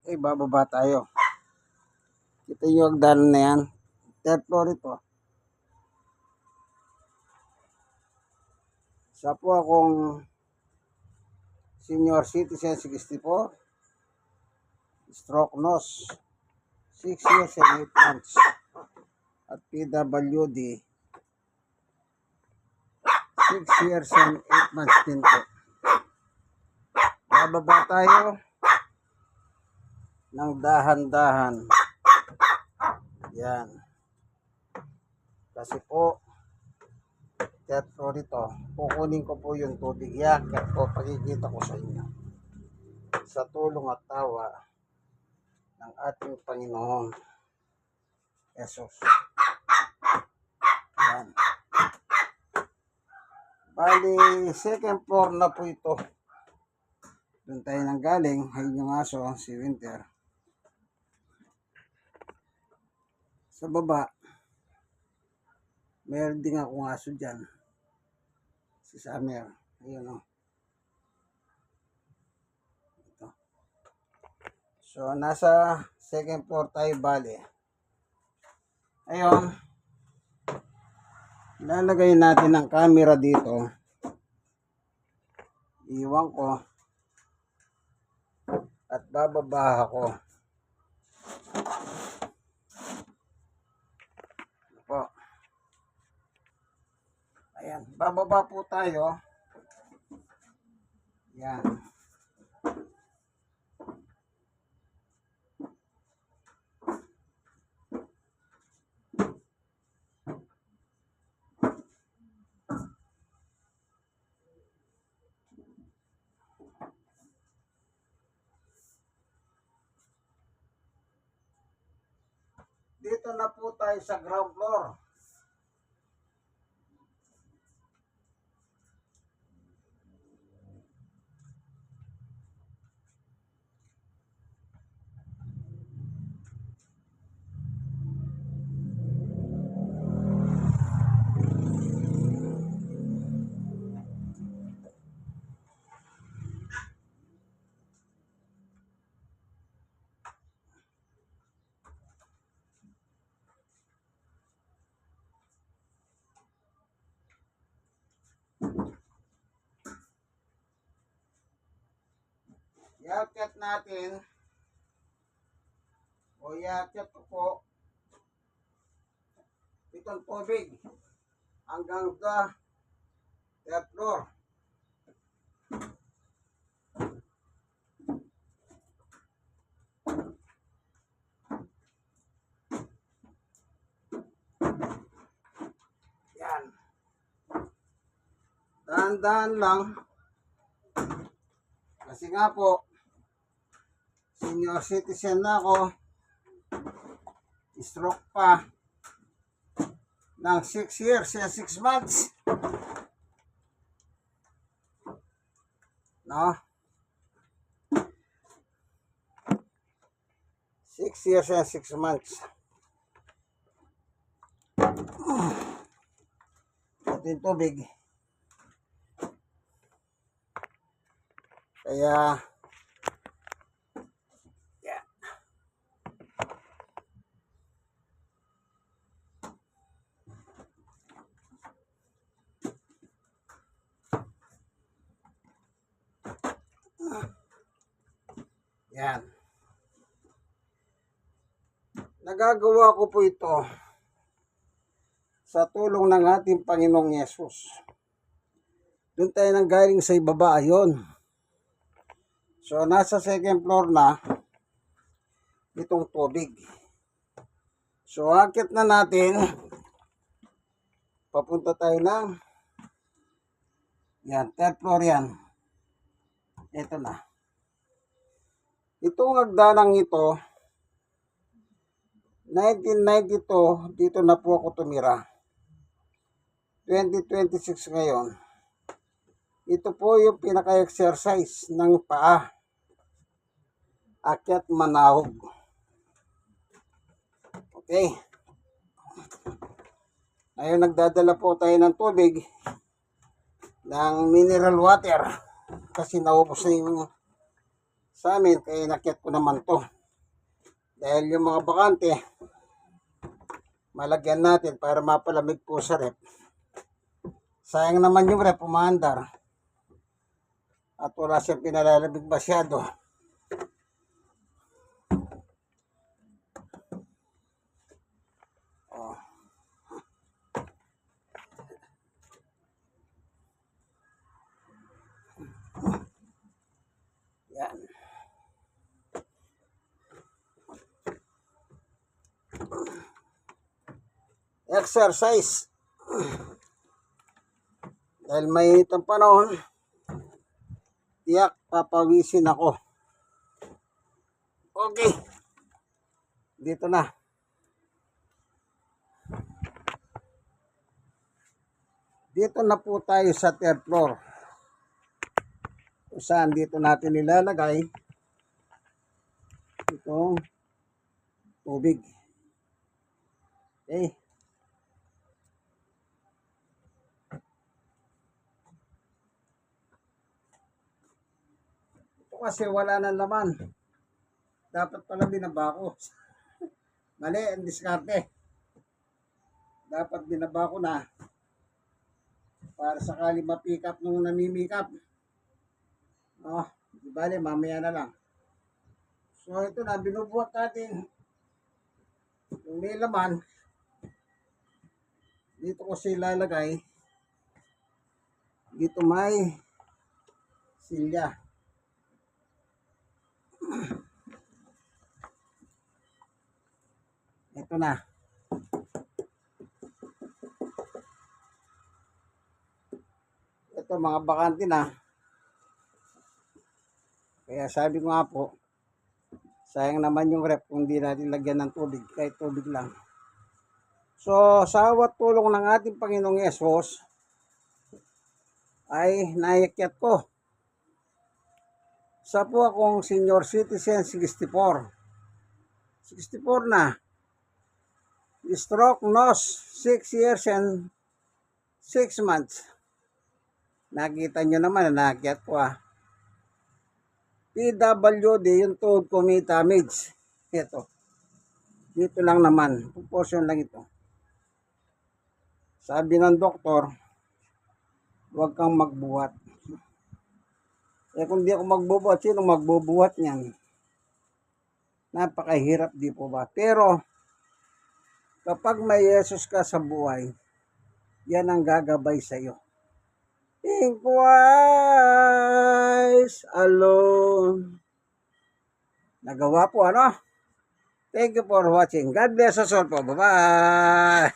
Bababa tayo. Kita nyo ang daan na yan. Third floor ito. Isa po akong senior citizen 64. Stroke nose. 6 years and 8 months. At PWD. 6 years and 8 months din po. Bababa tayo ng dahan-dahan. Yan. Kasi po, third floor ito, kukunin ko po yung tubig yan. Kaya po, pagkikita ko sa inyo. Sa tulong at tawa ng ating Panginoon Jesus. Yan. Bali, second floor na po ito. Doon tayo nang galing. Ayun yung aso, si Winter. Sa baba, meron din akong aso dyan. Si Summer. Ayun o. Ito. So, nasa second floor tayo bali. Ayun. Ilalagay natin ang camera dito. Iwan ko. At bababa ako. Po. Ayan, bababa po tayo. Yan. Dito na po tayo sa ground floor. Iakyat natin o iakyat ko po itong tubig hanggang sa third floor. Yan. Dahan-dahan lang. Kasi nga po, senior citizen na ako, stroke pa ng 6 years and 6 months. No? 6 years and 6 months. Ito yung tubig. Kaya, yan. Yan. Nagagawa ko po ito sa tulong ng ating Panginoong Yesus. Doon tayo nang galing sa ibaba, ayon. So, nasa second floor na itong tubig. So, akit na natin. Papunta tayo ng yan, third floor yan. Ito na. Itong hagdanang ito, 1992, dito na po ako tumira. 2026 ngayon. Ito po yung pinaka-exercise ng paa. Akyat manahog. Okay. Ngayon nagdadala po tayo ng tubig ng mineral water kasi naubos na yung sa amin, kaya inakyat ko naman to. Dahil yung mga bakante, malagyan natin para mapalamig po sa rep. Sayang naman yung rep, umaandar. At wala siyang pinalalamig masyado. Oh. Yan. Exercise. Dahil mainit ang panahon, tiyak papawisin ako. Okay. Dito na. Dito na po tayo sa third floor. Kung saan dito natin nilalagay itong tubig. Okay. Ito kasi wala nang laman. Dapat pala binaba ko. Mali ang diskarte. Dapat binaba ko na para sakali ma-pick up nung nami-pick up. Oh, di bale, mamaya na lang. So ito na, binubuhat natin yung may laman. Dito ko siya ilalagay. Dito may silya. Ito na. Ito mga bakante na. Kaya sabi ko nga po, sayang naman yung rep kung di natin lagyan ng tubig, kahit tubig lang. So, sa awat tulong ng ating Panginoong Yesus, ay naiakyat ko. Sa po akong senior citizen, 64. 64 na. Stroke nose, 6 years and 6 months. Nakita nyo naman na naakyat ko PWD, yung tuhod ko may damage. Ito. Dito lang naman. Proportion lang ito. Sabi ng doktor, huwag kang magbuhat. Kung di ako magbubuhat, sino magbubuhat niyan? Napakahirap, di po ba? Pero, kapag may Yesus ka sa buhay, yan ang gagabay sa iyo. In Christ alone. Nagawa po, ano? Thank you for watching. God bless us all po. Bye-bye.